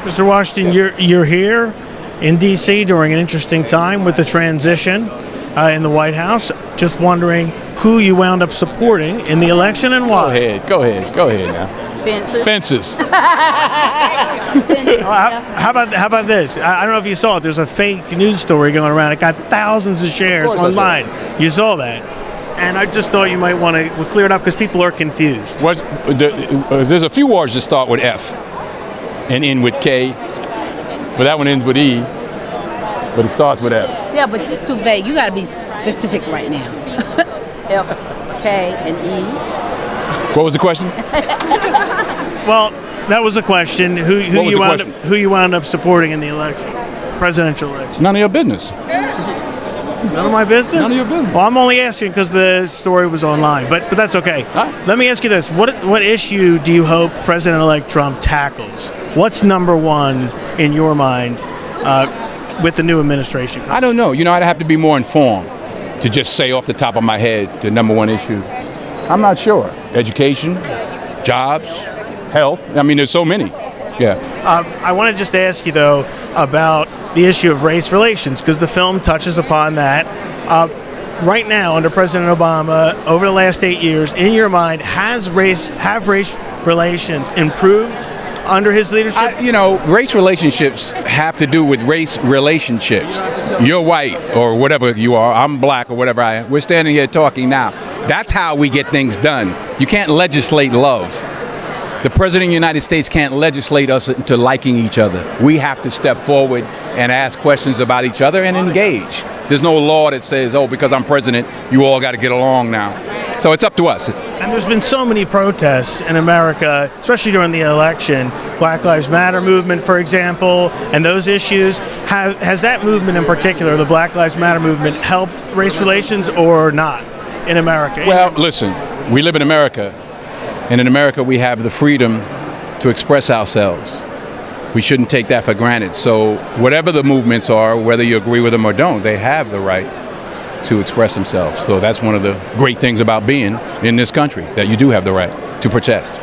Mr. Washington, you're here in D.C. during an interesting time with the transition in the White House. Just wondering who you wound up supporting in the election and why. Go ahead now. Fences. How about this? I don't know if you saw it. There's a fake news story going around. It got thousands of shares online. You saw that. And I just thought you might want to clear it up because people are confused. There's a few words that start with F and end with K, but that one ends with E, but it starts with F. Yeah, but just too vague. You got to be specific right now. F, K, and E. What was the question? Well, that was a question. Who you wound up supporting in the election, presidential election? None of your business. None of my business? None of your business. Well, I'm only asking because the story was online, but that's okay. Huh? Let me ask you this. What issue do you hope President-elect Trump tackles? What's number one in your mind with the new administration? I don't know. I'd have to be more informed to just say off the top of my head the number one issue. I'm not sure. Education, jobs, health. I mean, there's so many. Yeah. I want to just ask you, though, about the issue of race relations, because the film touches upon that. Right now, under President Obama, over the last 8 years, in your mind, have race relations improved under his leadership? Race relationships have to do with race relationships. You're white or whatever you are. I'm black or whatever I am. We're standing here talking now. That's how we get things done. You can't legislate love. The President of the United States can't legislate us into liking each other. We have to step forward and ask questions about each other and engage. There's no law that says, because I'm president, you all got to get along now. So it's up to us. And there's been so many protests in America, especially during the election. Black Lives Matter movement, for example, and those issues. Has that movement in particular, the Black Lives Matter movement, helped race relations or not in America? Well, listen, we live in America. And in America, we have the freedom to express ourselves. We shouldn't take that for granted. So whatever the movements are, whether you agree with them or don't, they have the right to express themselves. So that's one of the great things about being in this country, that you do have the right to protest.